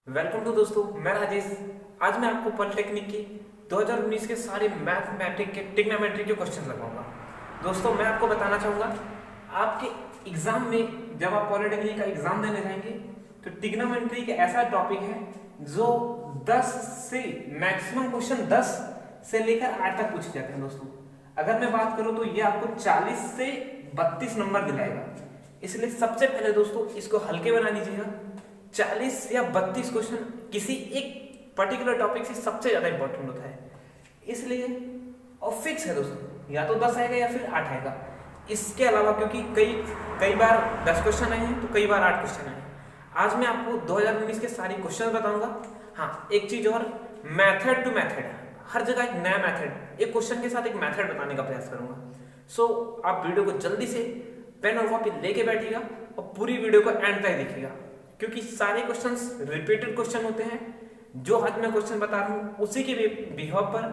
Welcome to दोस्तों, मैं राजेश। आज मैं आपको पॉलिटेक्निक की 2019 के सारे मैथमेटिक के ट्रिग्नोमेट्री के क्वेश्चन लगाऊंगा। दोस्तों, मैं आपको बताना चाहूँगा, आपके एग्जाम में जब आप पॉलिटेक्निक का एग्जाम देने जाएंगे तो ट्रिग्नोमेट्री का ऐसा टॉपिक है जो 10 से मैक्सिमम क्वेश्चन 10 से लेकर 8 तक पूछे जाते हैं। दोस्तों, अगर मैं बात करूँ तो ये आपको 40 से 32 नंबर दिलाएगा। इसलिए सबसे पहले दोस्तों इसको हल्के बना लीजिएगा। 40 या 32 क्वेश्चन किसी एक पर्टिकुलर टॉपिक से सबसे ज्यादा इंपॉर्टेंट होता है, इसलिए और फिक्स है दोस्तों, या तो 10 आएगा या फिर 8 आएगा। इसके अलावा क्योंकि कई बार 10 क्वेश्चन आए हैं तो कई बार 8 क्वेश्चन आए हैं। आज मैं आपको 2019 के सारे क्वेश्चन बताऊंगा। हाँ, एक चीज और, मैथड टू मैथड, हर जगह एक नया मैथड, एक क्वेश्चन के साथ एक मैथड बताने का प्रयास करूंगा। सो आप वीडियो को जल्दी से पेन और कॉपी लेके बैठिएगा और पूरी वीडियो को एंड तक देखिएगा, क्योंकि सारे क्वेश्चंस रिपीटेड क्वेश्चन होते हैं। जो आज मैं क्वेश्चन बता रहा हूँ उसी के बिहाव पर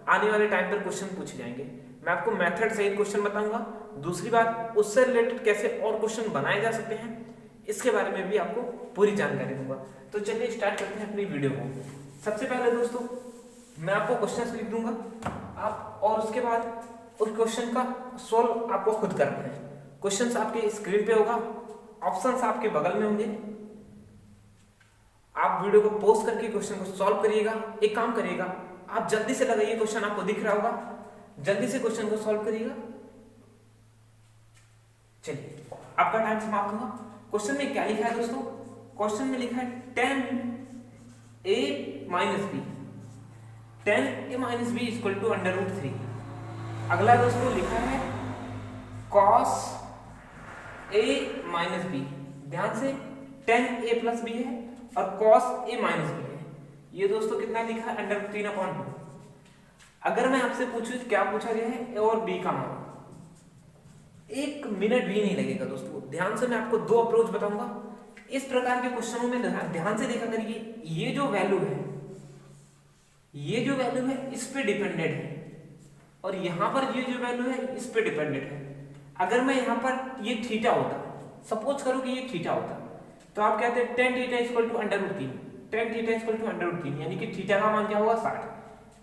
आने वाले टाइम पर क्वेश्चन पूछे जाएंगे। मैं आपको मेथड सहित क्वेश्चन बताऊंगा। दूसरी बात, उससे रिलेटेड कैसे और क्वेश्चन बनाए जा सकते हैं, इसके बारे में भी आपको पूरी जानकारी दूंगा। तो चलिए स्टार्ट करते हैं अपनी वीडियो को। सबसे पहले दोस्तों मैं आपको क्वेश्चन लिख दूंगा आप, और उसके बाद उस क्वेश्चन का सोल्व आपको खुद करना है। क्वेश्चन आपके स्क्रीन पे होगा, ऑप्शंस आपके बगल में होंगे। आप वीडियो को पॉज करके क्वेश्चन को सॉल्व करिएगा। एक काम करिएगा, आप जल्दी से लगाइए, क्वेश्चन आपको दिख रहा होगा, जल्दी से क्वेश्चन को सॉल्व करिएगा। चलिए, आपका टाइम समाप्त हुआ। क्वेश्चन में क्या लिखा है दोस्तों? क्वेश्चन में लिखा है 10a - b, 10a - b = √3। अगला दोस्तों लिखा है cos a - b। ध्यान से 10a + b है और cos a - b है। ये दोस्तों कितना लिखा है? √3/2। अगर मैं आपसे पूछूं क्या पूछा गया है a और b का मान, 1 मिनट भी नहीं लगेगा दोस्तों। ध्यान से मैं आपको 2 अप्रोच बताऊंगा। इस प्रकार के क्वेश्चनों में ध्यान से देखा करिए, ये जो वैल्यू है इस पे डिपेंडेंट है, और यहां पर ये जो वैल्यू है इस पे डिपेंडेंट है। अगर मैं यहां पर ये थीटा होता, सपोज करो कि ये थीटा होता, तो आप कहते हैं tan थीटा = √3, tan थीटा = √3, यानी कि थीटा का मान क्या होगा? 60।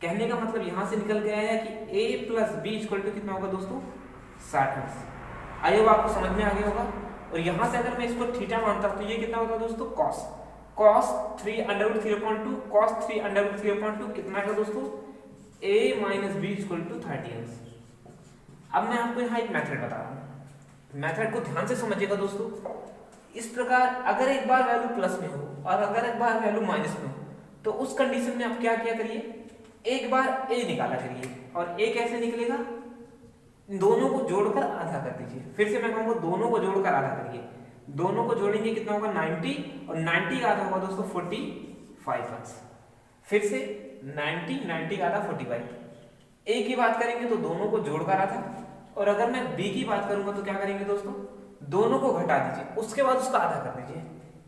कहने का मतलब यहां से निकल के आया कि a + b = कितना होगा दोस्तों? 60। आई होप आपको समझ में आ गया होगा। और यहां से अगर मैं इसको थीटा मानता तो ये कितना होता दोस्तों? cos 3 √3/2, cos 3 √3/2 कितना है दोस्तों? a - b = 30। अब मैं आपको यहाँ एक मेथड बता रहा हूँ, मेथड को ध्यान से समझिएगा दोस्तों। इस प्रकार अगर एक बार वैल्यू प्लस में हो और अगर एक बार वैल्यू माइनस में हो, तो उस कंडीशन में आप क्या किया करिए, एक बार a निकाला करिए। और a कैसे निकलेगा? दोनों को जोड़कर आधा कर दीजिए। फिर से मैं कहूंगा, दोनों को जोड़कर आधा करिए। दोनों को जोड़ेंगे कितना होगा? 90, और 90 का आधा होगा दोस्तों 45। फिर से 90 का आधा 45। a की बात करेंगे तो दोनों को जोड़कर आधा, और अगर मैं b की बात करूंगा तो क्या करेंगे दोस्तों? दोनों को घटा दीजिए, उसके बाद उसका आधा कर दीजिए।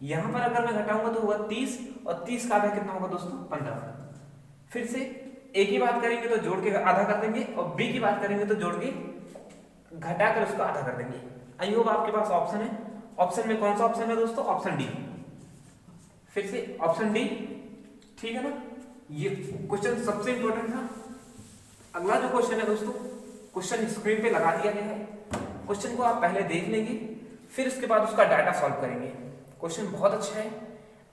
यहां पर अगर मैं घटाऊंगा तो होगा 30, और 30 का आधा कितना होगा दोस्तों? 15। फिर से a की बात करेंगे तो जोड़ के आधा कर देंगे, और b की बात करेंगे तो जोड़ के घटा कर उसको आधा कर देंगे। आई होप आपके पास ऑप्शन है। ऑप्शन में कौन सा ऑप्शन है दोस्तों? Option D. फिर से ऑप्शन डी, ठीक है ना? ये क्वेश्चन सबसे इंपॉर्टेंट था। अगला जो क्वेश्चन है दोस्तों, क्वेश्चन स्क्रीन पे लगा दिया गया है। क्वेश्चन को आप पहले देख लेंगे, फिर उसके बाद उसका डाटा सॉल्व करेंगे। क्वेश्चन बहुत अच्छा है,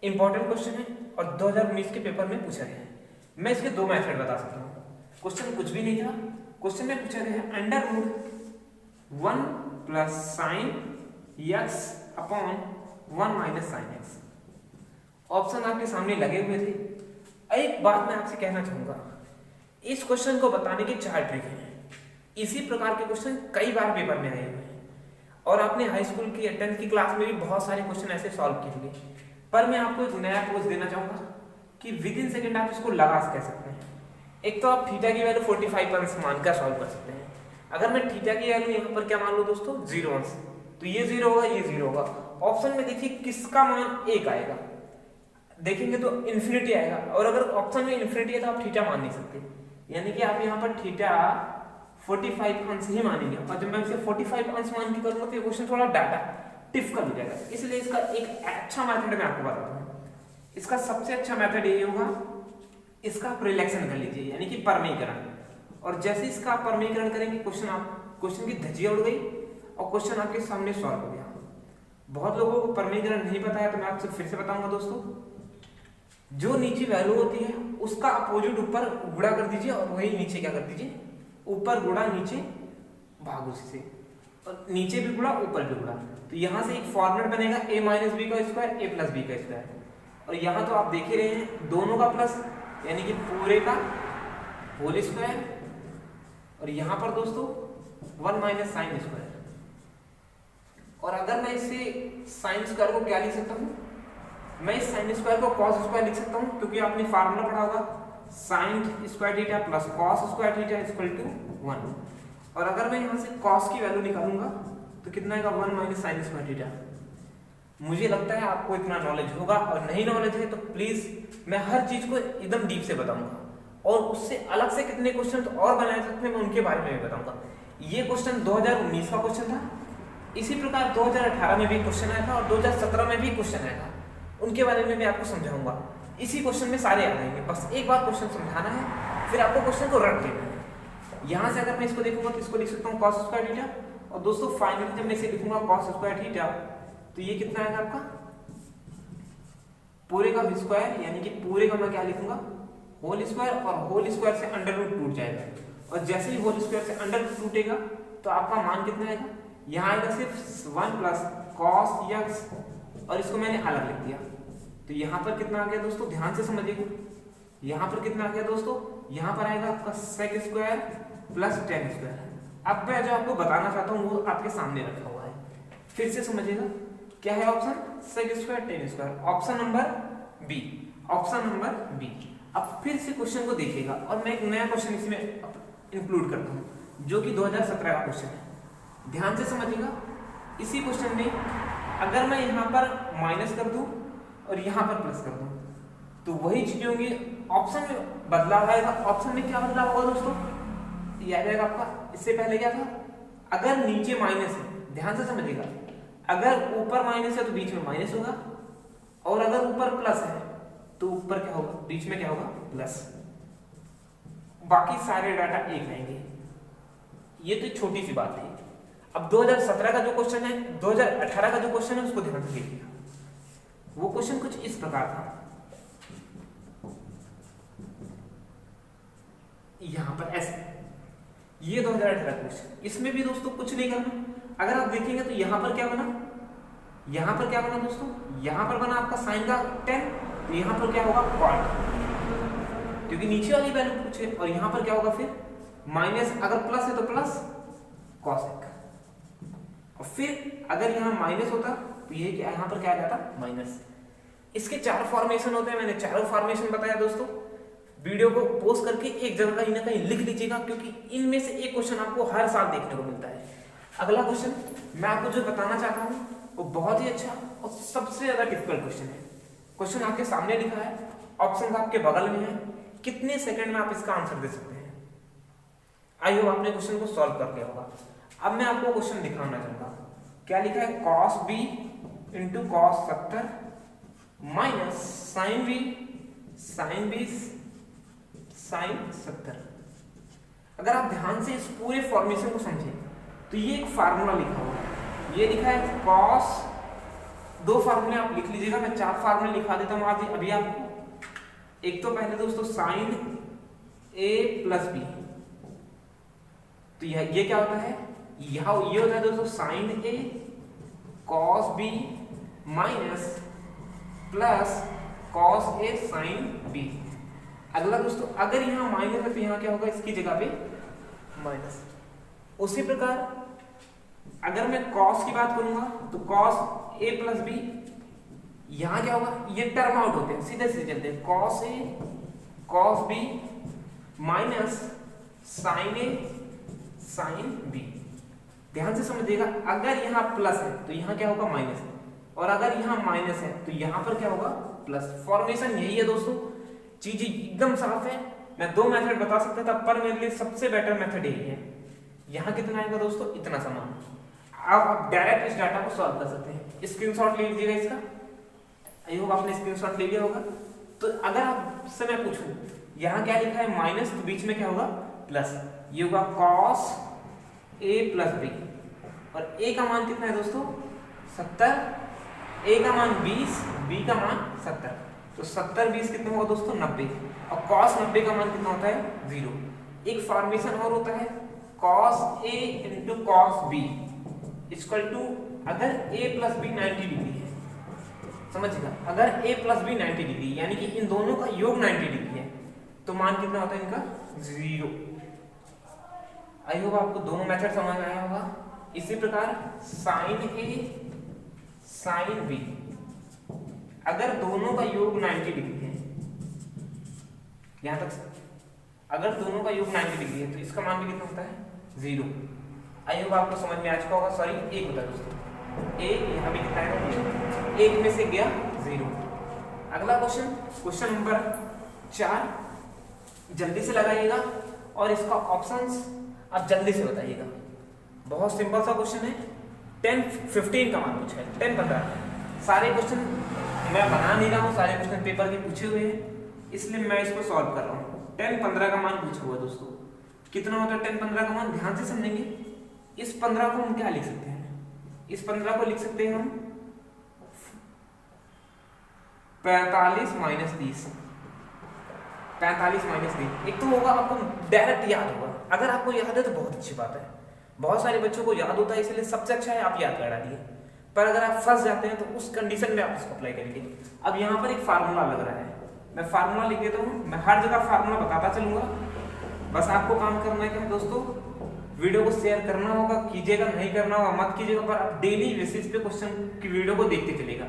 इंपॉर्टेंट क्वेश्चन है, और 2019 के पेपर में पूछा गया है। मैं इसके 2 मेथड बता सकता हूँ। क्वेश्चन कुछ भी नहीं था। क्वेश्चन में पूछा गया है √1 + sin x / 1 - sin x। Option आपके सामने लगे हुए थे। एक बात मैं आपसे कहना चाहूंगा, इस क्वेश्चन को बताने के 4 ट्रिक हैं। इसी प्रकार के क्वेश्चन कई बार पेपर में आए हुए हैं, और आपने हाई स्कूल की 10th की क्लास में भी बहुत सारे क्वेश्चन ऐसे सॉल्व किए होंगे। पर मैं आपको एक नया अप्रोच देना चाहूंगा कि विदिन सेकंड आप इसको लगा कह सकते हैं। एक तो आप थीटा की वैल्यू 45 मानकर सॉल्व कर सकते हैं। अगर मैं थीटा की वैल्यू यहाँ पर क्या मान लूँ दोस्तों? 0 अंश, तो ये 0 होगा, ये 0 होगा। ऑप्शन में देखिए किसका मान 1 आएगा, देखेंगे तो इन्फिनिटी आएगा। और अगर ऑप्शन में इन्फिनिटी है तो आप थीटा मान नहीं सकते, यानी कि आप यहाँ पर थीटा 45 अंश ही मानेंगे। और जब मैं इसे 45 अंश मान के करूंगा तो ये क्वेश्चन थोड़ा डाटा डिफिकल्ट हो जाएगा। इसलिए इसका एक अच्छा मेथड मैं आपको बताता हूँ। इसका सबसे अच्छा मेथड ये होगा, इसका आप रिलेक्शन कर लीजिए, यानी कि परमीकरण। और जैसे इसका आप परमीकरण करेंगे, क्वेश्चन की धज्जियां उड़ गई और क्वेश्चन आपके सामने सॉल्व हो गया। बहुत लोगों को परमीकरण नहीं पता है, तो मैं आपसे फिर से बताऊंगा दोस्तों। जो नीचे वैल्यू होती है उसका अपोजिट ऊपर गुणा कर दीजिए और वही नीचे क्या कर दीजिए, ऊपर गुणा नीचे भाग उसी से, और नीचे भी गुणा ऊपर भी गुणा। तो यहाँ से एक फॉर्मेट बनेगा a माइनस बी का स्क्वायर a प्लस बी का स्क्वायर। और यहाँ तो आप देख ही रहे हैं दोनों का प्लस, यानी कि पूरे का होल स्क्वायर, और यहाँ पर दोस्तों 1 माइनस साइन स्क्वायर। और अगर मैं इसे साइन स्क्वायर को क्या लिख सकता हूँ, मैं इस साइन स्क्वायर को कॉस स्क्वायर लिख सकता हूँ, क्योंकि आपने फार्मूला पढ़ा होगा sine square theta plus cos square theta equal to 1। और अगर मैं यहाँ से कॉस की वैल्यू निकालूंगा तो कितना आएगा, 1 माइनस साइन स्क्वायर थीटा। मुझे लगता है आपको इतना नॉलेज होगा, और नहीं नॉलेज है तो प्लीज मैं हर चीज को एकदम डीप से बताऊंगा, और उससे अलग से कितने क्वेश्चन तो और बनाए सकते हैं मैं उनके बारे में भी बताऊंगा। ये क्वेश्चन 2019 का क्वेश्चन था, इसी प्रकार 2018 में भी क्वेश्चन आया था और 2017 में भी क्वेश्चन आया था, उनके बारे में भी आपको समझाऊंगा। इसी क्वेश्चन में सारे आ जाएंगे, बस एक बार क्वेश्चन समझाना है, फिर आपको क्वेश्चन को रट देना है। यहाँ से अगर मैं इसको देखूंगा तो इसको लिख सकता हूँ कॉस स्क्वायर थीटा, और दोस्तों फाइनली जब मैं इसे लिखूंगा कॉस स्क्वायर थीटा, तो ये कितना आएगा आपका पूरे का स्क्वायर, यानी कि पूरे का मैं क्या लिखूंगा होल स्क्वायर, और होल स्क्वायर से अंडर रूट टूट जाएगा। और जैसे ही होल स्क्वायर से अंडर रूट टूटेगा तो आपका मान कितना आएगा, यहाँ आएगा सिर्फ 1 प्लस कॉस एक्स, और इसको मैंने अलग लिख दिया। तो यहाँ पर कितना आ गया दोस्तों, ध्यान से समझिएगा, यहाँ पर कितना आ गया दोस्तों, यहाँ पर आएगा आपका sec square plus tan square. अब मैं जो आपको बताना चाहता हूँ वो आपके सामने रखा हुआ है, फिर से समझिएगा। क्या है option, sec square tan square, option number B, option number B. अब फिर से क्वेश्चन को देखिएगा, और मैं एक नया क्वेश्चन इसमें इंक्लूड करता हूँ जो कि 2017 का क्वेश्चन है, ध्यान से समझिएगा। इसी क्वेश्चन में अगर मैं यहाँ पर माइनस कर दूं और यहाँ पर प्लस कर दूं तो वही चीजें होंगी, ऑप्शन में बदलाव आएगा। ऑप्शन में क्या बदलाव होगा दोस्तों, याद आएगा आपका, इससे पहले क्या था, अगर नीचे माइनस है, ध्यान से समझिएगा, अगर ऊपर माइनस है तो बीच में माइनस होगा, और अगर ऊपर प्लस है तो ऊपर क्या होगा, बीच में क्या होगा, प्लस। बाकी सारे डाटा एक आएंगे। ये तो छोटी सी बात थी। अब 2017 का जो क्वेश्चन है, 2018 का जो क्वेश्चन है उसको ध्यान से देखिएगा। वो क्वेश्चन कुछ इस प्रकार था, यहां पर ऐसे, ये 2018 क्वेश्चन, इसमें भी दोस्तों कुछ नहीं करना। अगर आप देखेंगे तो यहां पर क्या बना, यहां पर क्या बना दोस्तों, यहां पर बना आपका साइन का 10, तो यहां पर क्या होगा कॉट, क्योंकि नीचे वाली वैल्यू पूछे। और यहां पर क्या होगा फिर माइनस, अगर प्लस है तो प्लस कॉसेक, और फिर अगर यहाँ माइनस होता तो ये क्या, यहाँ पर क्या आ जाता माइनस। इसके 4 फॉर्मेशन होते हैं, मैंने चारों फॉर्मेशन बताया दोस्तों। वीडियो को पोस्ट करके एक जगह कहीं ना कहीं लिख लीजिएगा, क्योंकि इनमें से एक क्वेश्चन आपको हर साल देखने को मिलता है। अगला क्वेश्चन मैं आपको जो बताना चाहता हूँ वो बहुत ही अच्छा और सबसे ज्यादा डिफिकल्ट क्वेश्चन है। क्वेश्चन आपके सामने लिखा है, ऑप्शन आपके बगल में है, कितने सेकंड में आप इसका आंसर दे सकते हैं। आई होप आपने क्वेश्चन को सॉल्व कर लिया होगा। अब मैं आपको क्वेश्चन दिखाना चाहूंगा, क्या लिखा है, cos b into cos 70 minus sine b sine 20 sine 70। अगर आप ध्यान से इस पूरे फॉर्मेशन को समझें तो ये एक फार्मूला लिखा हुआ है, ये लिखा है cos, 2 फार्मूले आप लिख लीजिएगा, मैं 4 फार्मूले लिखा देता हूं आज अभी आपको। एक तो पहले दोस्तों साइन a प्लस b, तो ये क्या होता है, ये होता है दोस्तों sine a cos b minus plus cos a sine b। अगला दोस्तों अगर यहाँ माइनस है तो यहाँ क्या होगा, इसकी जगह पे माइनस। उसी प्रकार अगर मैं कॉस की बात करूंगा तो कॉस a प्लस b, यहाँ क्या होगा, ये टर्म आउट होते हैं, सीधे सीधे चलते हैं, cos a cos b minus sine a sine b। ध्यान से समझिएगा, अगर यहाँ प्लस है तो यहाँ क्या होगा माइनस, और अगर यहाँ माइनस है तो यहाँ पर क्या होगा प्लस। फॉर्मेशन यही है दोस्तों, चीजें एकदम साफ है। मैं 2 मेथड बता सकता था, पर मेरे लिए सबसे बेटर मेथड यही है। यहाँ कितना आएगा दोस्तों, इतना समान। आप डायरेक्ट इस डाटा को सॉल्व कर सकते हैं। स्क्रीनशॉट ले लीजिएगा इसका, आई होप आपने स्क्रीनशॉट ले लिया होगा। तो अगर आपसे मैं पूछूं यहाँ क्या लिखा है माइनस, तो बीच में क्या होगा प्लस, ये होगा cos a प्लस बी, और a का मान कितना है दोस्तों 70, a का मान 20, b का मान 70, तो 70 20 कितना होगा दोस्तों 90, और cos 90 का मान कितना होता है 0। एक फॉर्मेशन और होता है cos a into cos b equal to, अगर a प्लस बी 90 डिग्री है, समझिएगा, अगर a प्लस बी 90 डिग्री यानी कि इन दोनों का योग 90 डिग्री है, तो मान कितना होता है इनका 0। आई होप आपको दोनों मेथड समझ में आया होगा। इसी प्रकार sin a sin b, अगर दोनों का योग 90 डिग्री है, यहां तक अगर दोनों का योग 90 डिग्री है तो इसका मान भी कितना होता है 0। आई होप आपको समझ में आ चुका होगा। सॉरी एक होता है दोस्तों, एक यहाँ भी कितना है, एक में से गया 0। अगला क्वेश्चन नंबर 4, जल्दी से लगाइएगा और इसका ऑप्शंस आप जल्दी से बताइएगा। बहुत सिंपल सा क्वेश्चन है, 10 15 का मान पूछा है, 10 15। सारे क्वेश्चन मैं बना नहीं रहा हूँ, सारे क्वेश्चन पेपर के पूछे हुए हैं, इसलिए मैं इसको सॉल्व कर रहा हूँ। 10 15 का मान पूछा हुआ दोस्तों, कितना होता है 10 15 का मान, ध्यान से समझेंगे। इस 15 को हम क्या लिख सकते हैं, इस 15 को लिख सकते हैं हम 45 माइनस 30, 45 माइनस 30। एक तो होगा आपको डायरेक्ट याद होगा, अगर आपको याद है तो बहुत अच्छी बात है, बहुत सारे बच्चों को याद होता है, इसलिए सबसे अच्छा है आप याद कर डालिए। पर अगर आप फंस जाते हैं तो उस कंडीशन में आप इसको अप्लाई करेंगे। अब यहाँ पर एक फार्मूला लग रहा है, मैं फार्मूला लिख देता हूँ, मैं हर जगह फार्मूला बताता चलूंगा। बस आपको काम करना है क्या दोस्तों, वीडियो को शेयर करना होगा, कीजिएगा, नहीं करना होगा मत कीजिएगा, पर आप डेली बेसिस पे क्वेश्चन की वीडियो को देखते चलेगा।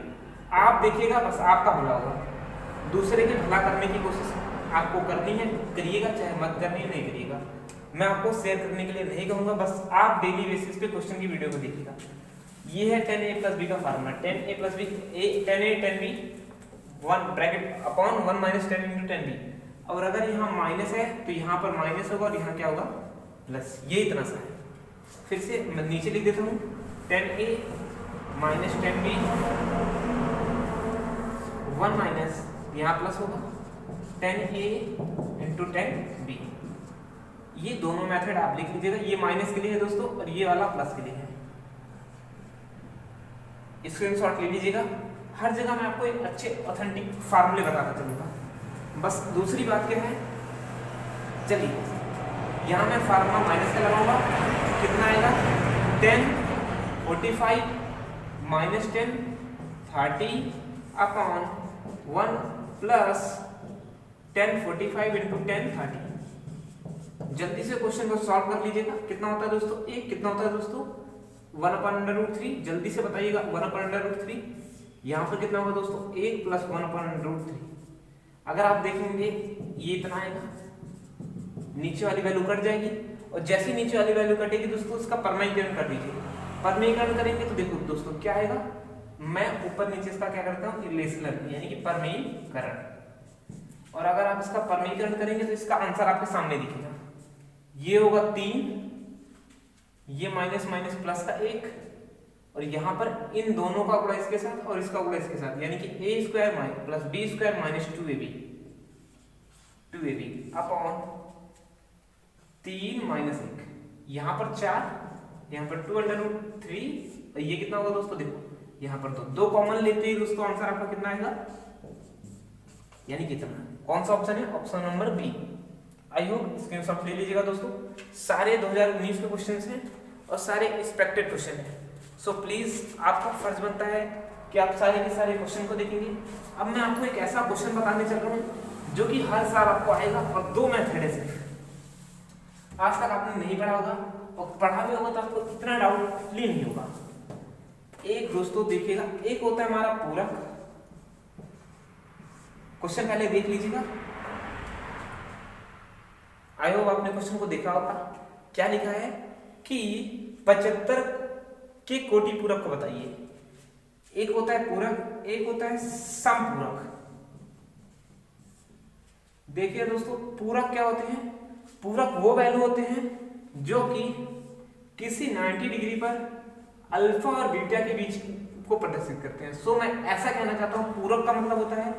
आप देखिएगा, बस आपका भला होगा। दूसरे की भला करने की कोशिश आपको करनी है, करिएगा, चाहे मत करनी है, नहीं करिएगा। मैं आपको शेयर करने के लिए नहीं कहूंगा, बस आप डेली बेसिस पे क्वेश्चन की वीडियो को देखिएगा। ये है 10a प्लस b का formula, 10a plus b, 10a 10b 1 bracket upon 1 minus 10 into 10b। और अगर यहाँ माइनस है तो यहाँ पर माइनस होगा और यहाँ क्या होगा प्लस, ये इतना सा है। फिर से मैं नीचे लिख देता हूँ 10a माइनस 10b 1 माइनस, यहाँ प्लस होगा 10a इंटू 10b। ये दोनों मेथड आप लिख लीजिएगा, ये माइनस के लिए है दोस्तों और ये वाला प्लस के लिए है। स्क्रीनशॉट ले लीजिएगा। हर जगह मैं आपको एक अच्छे ऑथेंटिक फार्मूले बताता चलूंगा। बस दूसरी बात क्या है, चलिए यहाँ मैं फार्मूला माइनस का लगाऊंगा, कितना आएगा 10 45 माइनस 10 30 अपॉन 1 प्लस 10 45 इंटू 10 30। जल्दी से क्वेश्चन को सॉल्व कर लीजिएगा। कितना होता है दोस्तों, एक कितना होता है दोस्तों 1/√3, जल्दी से बताइएगा 1/√3। यहाँ पर कितना होगा दोस्तों 1 प्लस 1/√3। अगर आप देखेंगे ये इतना आएगा, नीचे वाली वैल्यू कट जाएगी, और जैसे ही नीचे वाली वैल्यू कटेगी दोस्तों उसका परमीकरण कर दीजिए। परमीकरण करेंगे तो देखो दोस्तों क्या आएगा, मैं ऊपर नीचे इसका क्या करता हूँ रिलेशनल, यानी कि परमीकरण। और अगर आप इसका परमीकरण करेंगे तो इसका आंसर आपके सामने दिखेगा। ये होगा 3, ये माइनस माइनस प्लस का 1, और यहाँ पर इन दोनों का गुणा इसके साथ और इसका गुणा इसके साथ, यानी कि a square plus b square minus 2ab upon 3 minus 1, यहाँ पर 4, यहाँ पर 2/√3, और ये कितना होगा दोस्तों, देखो यहाँ पर तो 2 कॉमन लेते ही दोस्तों आंसर आपका कितना आएगा, यानी कितना, कौन सा ऑप्शन है, option number B. I hope screenshot ले लीजिएगा दोस्तों। सारे 2019 के क्वेश्चन हैं और सारे एक्सपेक्टेड क्वेश्चन हैं। सो प्लीज आपका फर्ज बनता है कि आप सारे के सारे क्वेश्चन को देखेंगे। अब मैं आपको एक ऐसा क्वेश्चन बताने चल रहा हूँ जो कि हर साल आपको आएगा, और 2 मेथड है सिर्फ। आज तक आपने नहीं पढ़ा होगा, और पढ़ा भी होगा तो आपको इतना डाउटली नहीं होगा। एक दोस्तों देखिएगा, एक होता है हमारा पूरक क्वेश्चन, पहले देख लीजिएगा। आई होप आपने क्वेश्चन को देखा होगा। क्या लिखा है कि 75 के कोटि पूरक को बताइए। एक होता है पूरक, एक होता है समपूरक। देखिए दोस्तों, पूरक क्या होते हैं, पूरक वो वैल्यू होते हैं जो कि किसी 90 डिग्री पर अल्फा और बीटा के बीच को प्रदर्शित करते हैं। सो मैं ऐसा कहना चाहता हूँ पूरक का मतलब होता है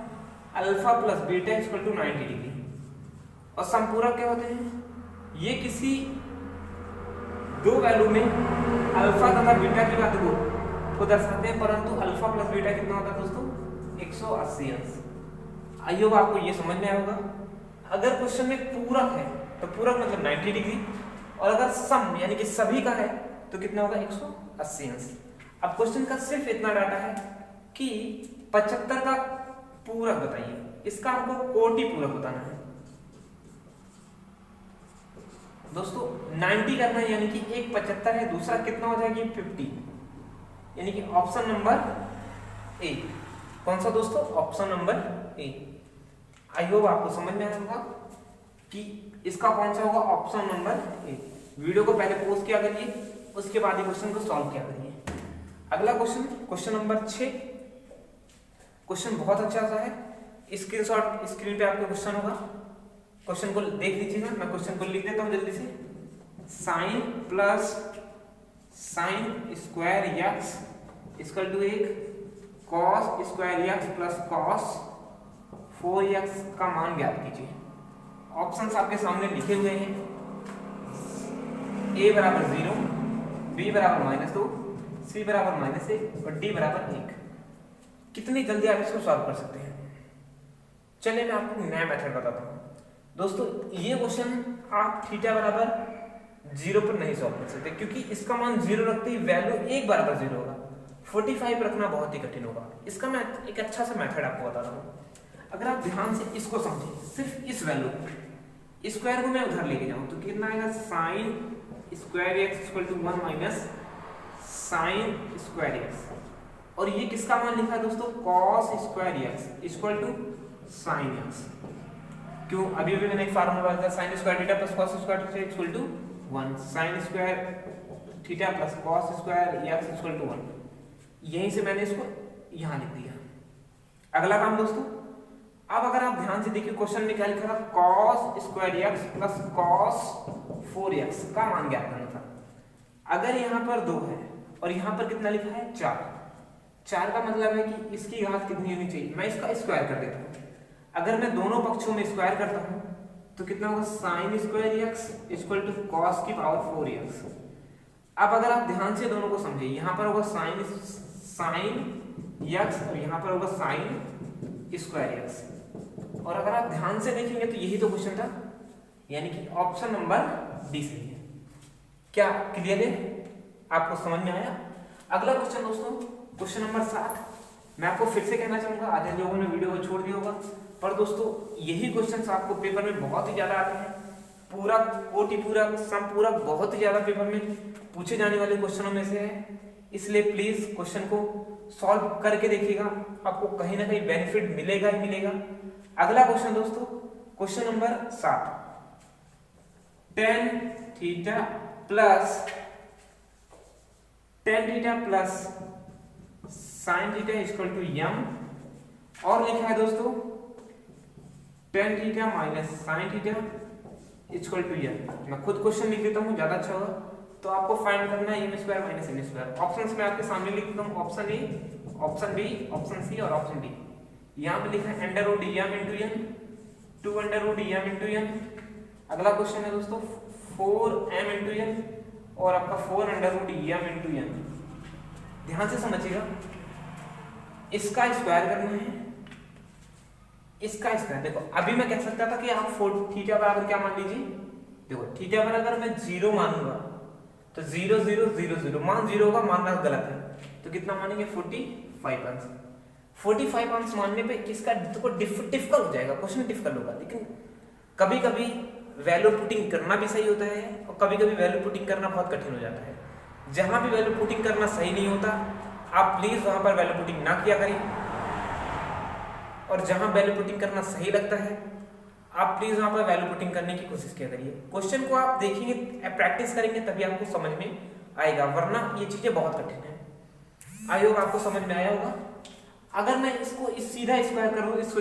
alpha plus beta equal to 90 degree, और संपूरक क्या होते हैं, ये किसी दो वैल्यू में अल्फा तथा बीटा की वैल्यू को दर्शाते हैं, परंतु अल्फा प्लस बीटा कितना होता है दोस्तों 180 अंश। आई होप आपको ये समझ में आया होगा। अगर क्वेश्चन में पूरक है तो पूरक मतलब 90 डिग्री, और अगर सम यानी कि सभी का है तो कितना होगा 180 अंश। अब क्वेश्चन का सिर्फ इतना डाटा है कि 75 का पूरक बताइए, इसका हमको कोटि पूरक बताना है दोस्तों। 90 करना है यानी कि एक 75 है, दूसरा कितना हो जाएगी 50, यानी कि ऑप्शन नंबर ए। कौन सा दोस्तों, option number A. I hope आपको समझ में आया होगा कि इसका कौन सा होगा, ऑप्शन नंबर ए। वीडियो को पहले पॉज किया करिए, उसके बाद ही क्वेश्चन को सॉल्व किया करिए। अगला क्वेश्चन, क्वेश्चन नंबर 6। क्वेश्चन बहुत अच्छा सा है, स्क्रीनशॉट स्क्रीन पे आपके क्वेश्चन होगा, क्वेश्चन को देख लीजिएगा। मैं क्वेश्चन को लिख देता हूं जल्दी से। Sine plus sine square x equal to 1 cos square x plus cos 4x का मान ज्ञात कीजिए। ऑप्शंस आपके सामने लिखे हुए हैं, a बराबर 0, b बराबर -2, c बराबर -1 और d बराबर 1। कितनी जल्दी आप इसको सॉल्व कर सकते हैं, चलिए मैं आपको नया मेथड बताता हूँ दोस्तों। ये क्वेश्चन आप थीटा बराबर 0 पर नहीं सॉल्व कर सकते, क्योंकि इसका मान 0 रखते ही वैल्यू 1 बराबर 0 होगा। 45 रखना बहुत ही कठिन होगा। इसका मैं एक अच्छा सा मेथड आपको बता रहा हूँ। अगर आप ध्यान से इसको समझें, सिर्फ इस वैल्यू को, स्क्वायर को मैं उधर लेके जाऊँ तो कितना आएगा, sine square x equal to 1 minus sine square x, और ये किसका मान लिखा है दोस्तों, cos square x equal to sine x. क्यों, अभी अभी मैंने एक फार्मूला बताया था, sine square theta plus cos square theta equal to 1, sine square theta plus cos square x equal to 1। यहीं से मैंने इसको यहां लिख दिया। अगला काम दोस्तों, अब अगर आप ध्यान से देखिए क्वेश्चन में क्या लिखा था, cos square x plus cos 4x का मान ज्ञात करना था। अगर यहाँ पर 2 है और यहाँ पर कितना लिखा है 4 का मतलब है कि इसकी घात कितनी होनी चाहिए, मैं इसका स्क्वायर कर देता हूँ। अगर मैं दोनों पक्षों में स्क्वायर करता हूँ तो कितना होगा, sine square x equal to cos की पावर 4x। अब अगर आप ध्यान से दोनों को समझिए, यहाँ पर होगा साइन एक्स और यहाँ पर होगा साइन स्क्वायर एक्स, और अगर आप ध्यान से देखेंगे तो यही तो क्वेश्चन था, यानी कि ऑप्शन नंबर डी सही है। क्या क्लियर है, आपको समझ में आया। अगला क्वेश्चन दोस्तों, क्वेश्चन नंबर 7। मैं आपको फिर से कहना चाहूंगा, आधे लोगों ने वीडियो को छोड़ दिया होगा, पर दोस्तों यही क्वेश्चंस आपको पेपर में बहुत ही ज्यादा आते हैं। पूरा कोटि पूरक सम पूरक बहुत ही ज्यादा पेपर में पूछे जाने वाले क्वेश्चनों में से है, इसलिए प्लीज क्वेश्चन को सॉल्व करके देखिएगा, आपको कहीं ना कहीं बेनिफिट मिलेगा ही मिलेगा। अगला क्वेश्चन दोस्तों, question number 7। tan theta plus sine theta equal to m, और लिखा है दोस्तों tan theta minus sine theta equal to m। मैं खुद क्वेश्चन लिख देता हूँ, ज्यादा अच्छा होगा। तो आपको फाइंड करना है m square minus n square. Options में आपके सामने लिख देता हूँ, option A, option B, option C और ऑप्शन डी। यहाँ पे लिखा है under root m into n, 2 under root m into n। अगला क्वेश्चन है दोस्तों 4m इंटू n और आपका 4 under root m into n। ध्यान से समझिएगा, इसका स्क्वायर करना है, इसका स्क्वायर। देखो अभी मैं कह सकता था कि आप थीटा बराबर क्या मान लीजिए, देखो थीटा बराबर मैं 0 मानूंगा तो 0 0 0 0 मान 0 होगा, मानना गलत है तो कितना मानेंगे 45 अंश। 45 अंश मानने पे किसका देखो डिफिकल्ट हो जाएगा, क्वेश्चन डिफिकल्ट होगा। लेकिन कभी कभी वैल्यू पुटिंग करना भी सही होता है और कभी कभी वैल्यू पुटिंग करना बहुत कठिन हो जाता है। जहां भी वैल्यू पुटिंग करना सही नहीं होता आप प्लीज वहां पर वैल्यू पुटिंग ना किया करिए, और जहां वैल्यू पुटिंग करना सही लगता है आप प्लीज वहां पर वैल्यू पुटिंग करने की कोशिश किया करिए। क्वेश्चन को आप देखेंगे, प्रैक्टिस करेंगे तभी आपको समझ में आएगा, वरना ये चीजें बहुत कठिन है। आई होप आपको समझ में आया होगा। अगर मैं इसको सीधा स्क्वायर करूं, इसको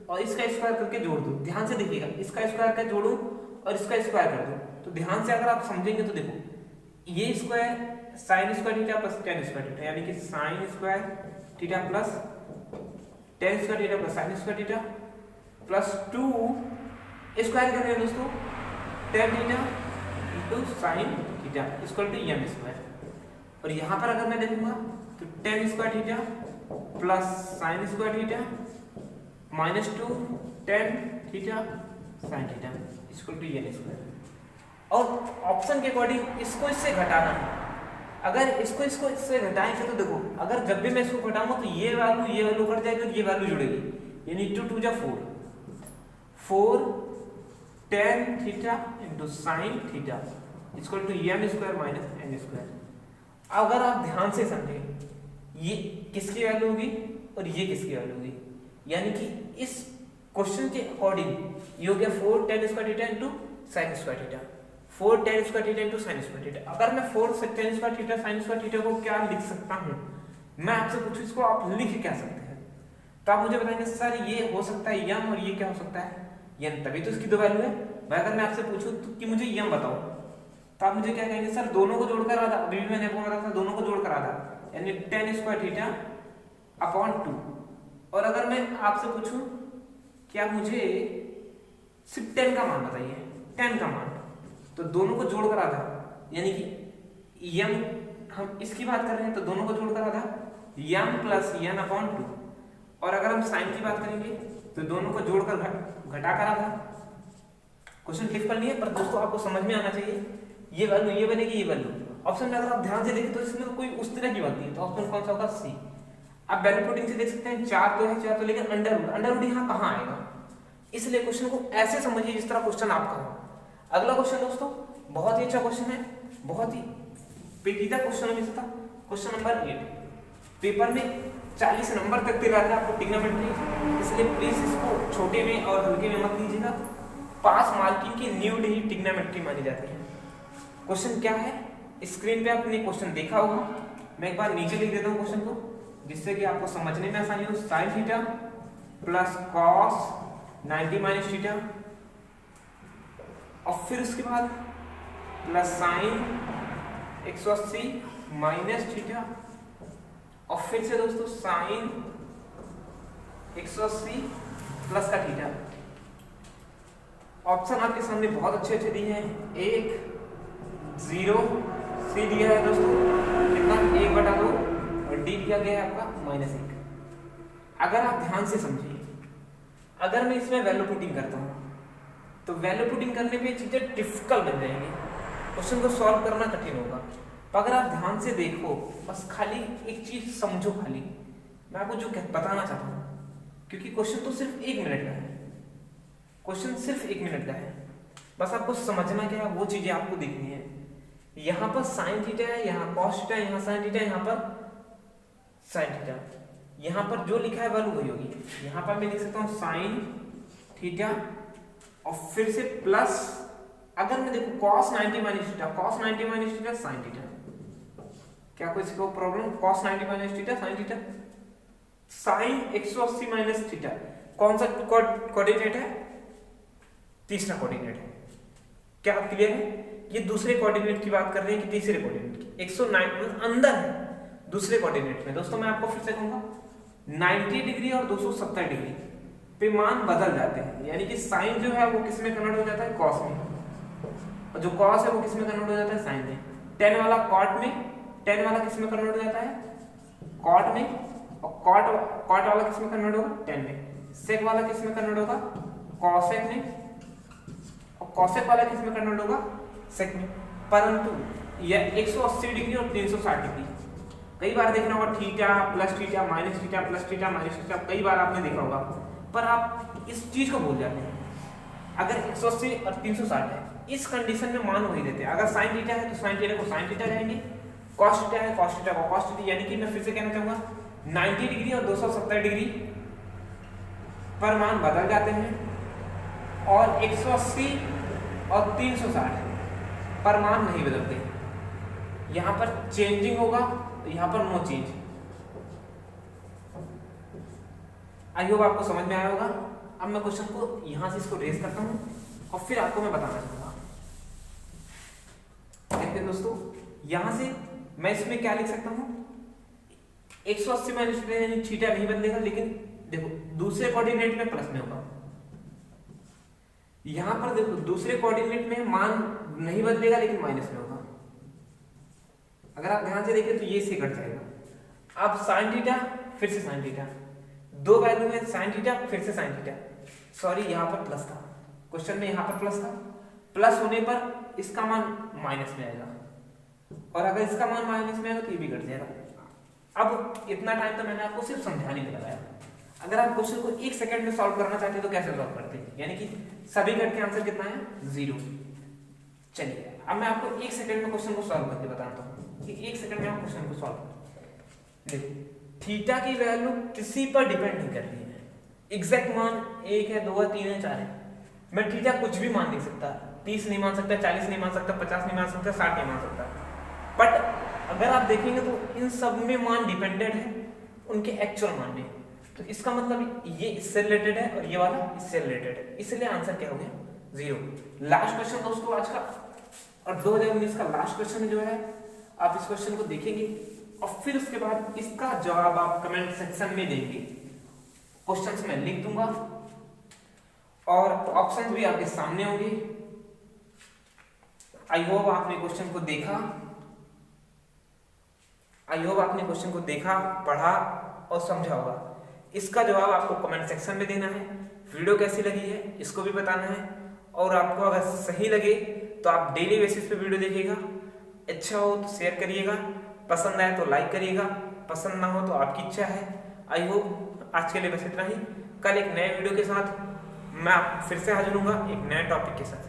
और इसका स्क्वायर करके जोड़ दूं, ध्यान से देखिएगा, इसका स्क्वायर कर जोड़ूं और इसका स्क्वायर कर दूं, तो ध्यान से अगर आप समझेंगे तो देखो ये square sine square theta plus tan square theta, यानी कि sine square theta plus tan square theta plus sine square theta plus 2 square कर रहे हैं दोस्तों tan theta into sine theta equal to M square. और यहाँ पर अगर मैं देखूंगा तो tan square theta plus sine square theta minus 2 tan theta sine theta equal to N square. और ऑप्शन के अकॉर्डिंग इसको इससे घटाना है। अगर इसको इससे घटाएंगे तो देखो, अगर जब भी मैं इसको घटाऊंगा तो ये वैल्यू कट जाएगी और ये वैल्यू जुड़ेगी, यानी 2 2 जा 4 tan theta into sine theta equal to M square minus N square. अगर आप ध्यान से समझे ये किसकी वैल्यू होगी और ये किसकी वैल्यू होगी, यानी कि इस क्वेश्चन के अकॉर्डिंग ये हो गया 4 ten square theta into sign square theta, 4 ten square theta into sign square theta. अगर मैं 4 ten square theta sine square theta को क्या लिख सकता हूँ, मैं आपसे पूछूं इसको आप लिख क्या सकते हैं, तो आप मुझे बताएंगे सर ये हो सकता है यम और ये क्या हो सकता है यन, तभी तो इसकी दो वैल्यू है। मैं अगर मैं आपसे पूछूं तो कि मुझे यम बताओ तो आप मुझे क्या कहेंगे, सर दोनों को जोड़कर आधा, अभी मैंने आपको बताया था दोनों को जोड़कर आधा, यानी टेन स्क्वायर थीटा अपॉन 2। और अगर मैं आपसे पूछूं कि आप मुझे सिर्फ 10 का मान बताइए, 10 का मान, तो दोनों को जोड़कर आधा, यानी कि यम हम इसकी बात कर रहे हैं तो दोनों को जोड़कर आधा यम प्लस यन अपॉन 2। और अगर हम साइन की बात करेंगे तो दोनों को जोड़कर घटाकर आधा। क्वेश्चन डिफिकल्ट नहीं है पर दोस्तों आपको समझ में आना चाहिए, ये वैल्यू ये बनेगी ये वैल्यू। ऑप्शन में अगर आप ध्यान से देखें तो इसमें तो कोई उस तरह की बात नहीं है, तो ऑप्शन कौन सा होगा सी। आप वैल्यू पुटिंग से देख सकते हैं 4 तो है 4 तो, लेकिन अंडर रूट यहाँ कहाँ आएगा, इसलिए क्वेश्चन को ऐसे समझिए जिस तरह क्वेश्चन आपका हो। अगला क्वेश्चन दोस्तों बहुत ही अच्छा क्वेश्चन है, बहुत ही पेचीदा क्वेश्चन में था, क्वेश्चन नंबर 8। पेपर में 40 नंबर तक दिया था आपको ट्रिग्नोमेट्री, इसलिए प्लीज इसको छोटे में और हल्के में मत लीजिएगा। पास मार्किंग की न्यूड ही ट्रिग्नोमेट्री मानी जाती है। क्वेश्चन क्या है, स्क्रीन पे आपने क्वेश्चन देखा होगा, मैं एक बार नीचे लिख देता हूँ क्वेश्चन को जिससे कि आपको समझने में आसानी हो। Sine theta plus cos 90 minus theta, और फिर उसके बाद प्लस साइन 180 माइनस थीटा, और फिर से दोस्तों साइन 180 प्लस का थीटा। ऑप्शन आपके सामने बहुत अच्छे अच्छे दिए हैं, 1 0 सी दिया है दोस्तों कितना 1/2 और डी दिया गया है आपका -1। अगर आप ध्यान से समझिए, अगर मैं इसमें वैल्यू पुटिंग करता हूँ तो वैल्यू पुटिंग करने पे चीजें डिफिकल्ट बन जाएंगी, क्वेश्चन को सॉल्व करना कठिन होगा। तो अगर आप ध्यान से देखो, बस खाली एक चीज समझो, खाली मैं आपको जो बताना चाहता हूँ, क्योंकि क्वेश्चन तो सिर्फ 1 मिनट का है, क्वेश्चन सिर्फ 1 मिनट का है, बस आपको समझना क्या है वो चीजें आपको देखनी है। यहाँ पर साइन थीटा है, यहाँ कॉस थीटा, यहाँ साइन थीटा, यहाँ पर साइन थीटा, यहाँ पर जो लिखा है वैल्यू वही होगी। यहाँ पर मैं लिख सकता हूँ साइन थीटा और फिर से प्लस, अगर मैं देखो cos 90 minus theta, cos 90 minus theta sine theta, क्या कोई इसको problem, cos 90 minus theta sine theta, sine 180 minus theta कौन सा कोऑर्डिनेट है, तीसरा कोऑर्डिनेट है। क्या आप क्लियर है, ये दूसरे कोऑर्डिनेट की बात कर रहे हैं कि तीसरे कोऑर्डिनेट की, 109 अंदर है दूसरे कोऑर्डिनेट में। दोस्तों मैं आपको फिर से कहूंगा 90 डिग्री और 270 डिग्री पे मान बदल जाते हैं, यानी कि साइन जो है वो किस में कन्वर्ट हो जाता है, कॉस में, और जो कॉस है वो किस में कन्वर्ट हो जाता है, साइन में। टेन वाला कॉट में, टेन वाला किस में कन्वर्ट हो जाता है, कॉट में, और कॉट वाला किस में कन्वर्ट होगा, टेन में। सेक वाला किस में कन्वर्ट होगा, कॉसेक में, और कॉसेक वाला किस में कन्वर्ट होगा, सेक में। परंतु यह 180 डिग्री और 360 डिग्री कई बार देखना होगा, theta plus theta minus theta plus theta minus theta, कई बार आपने देखा होगा, पर आप इस चीज को भूल जाते हैं। अगर 180 और 360 है, इस कंडीशन में मान वही देते हैं। अगर साइन थीटा है तो साइन थीटा को साइन थीटा कहेंगे, कॉस थीटा है कॉस थीटा को कॉस थीटा, यानी कि मैं फिर से कहना चाहूंगा 90 डिग्री और 270 डिग्री पर मान बदल जाते हैं, और 180 और 360 पर मान नहीं बदलते। यहां पर चेंजिंग होगा, यहां पर नो चेंज। आई होप आपको समझ में आया होगा। अब मैं क्वेश्चन को यहां से इसको रेज करता हूं और फिर आपको मैं बताना चाहूंगा। देखिए दोस्तों, यहां से मैं इसमें क्या लिख सकता हूँ, 180 माइनस थीटा यानी थीटा नहीं बदलेगा, लेकिन देखो दूसरे कोऑर्डिनेट में प्लस में होगा। यहां पर देखो दूसरे कोऑर्डिनेट में मान नहीं बदलेगा लेकिन माइनस में होगा। अगर आप ध्यान से देखें तो ये से कट जाएगा। अब साइन थीटा फिर से साइन थीटा, दो वैल्यू है, साइन थीटा फिर से साइन थीटा, सॉरी यहां पर प्लस था, क्वेश्चन में यहां पर प्लस था, प्लस होने पर इसका मान माइनस में आएगा, और अगर इसका मान माइनस में आएगा तो ये भी घट जाएगा। अब इतना टाइम तो मैंने आपको सिर्फ समझाने के लिए लगाया। अगर आप क्वेश्चन को 1 सेकंड में सॉल्व करना चाहते हैं तो कैसे सॉल्व करते हैं, यानी कि सभी कट के आंसर कितना है, 0। चलिए अब मैं आपको 1 सेकंड में क्वेश्चन को सॉल्व करके बताता हूँ कि 1 सेकंड में आप क्वेश्चन को सॉल्व करें। देखो थीटा की वैल्यू किसी पर डिपेंड नहीं कर रही है, एग्जैक्ट मान 1 है, 2 है, 3 है, 4 है। मैं थीटा कुछ भी मान नहीं सकता, 30 नहीं मान सकता, 40 नहीं मान सकता, 50 नहीं मान सकता, 60 नहीं मान सकता। बट अगर आप देखेंगे तो इन सब में मान डिपेंडेंट है उनके एक्चुअल मान में, तो इसका मतलब ये इससे रिलेटेड है और ये वाला इससे रिलेटेड है, इसलिए आंसर क्या हो गया, 0। लास्ट क्वेश्चन दोस्तों आज का और 2019 का लास्ट क्वेश्चन जो है, आप इस क्वेश्चन को देखेंगे और फिर उसके बाद इसका जवाब आप कमेंट सेक्शन में देंगे। क्वेश्चंस मैं लिख दूंगा और ऑप्शंस भी आपके सामने होंगे। आई होप आपने क्वेश्चन को देखा, पढ़ा और समझा होगा। इसका जवाब आपको कमेंट सेक्शन में देना है। वीडियो कैसी लगी है इसको भी बताना है, और आपको अगर सही लगे तो आप डेली बेसिस पे वीडियो देखिएगा। अच्छा हो तो शेयर करिएगा, पसंद आए तो लाइक करिएगा, पसंद ना हो तो आपकी इच्छा है। आई होप आज के लिए बस इतना ही। कल एक नए वीडियो के साथ मैं फिर से हाजिर हूँगा एक नए टॉपिक के साथ।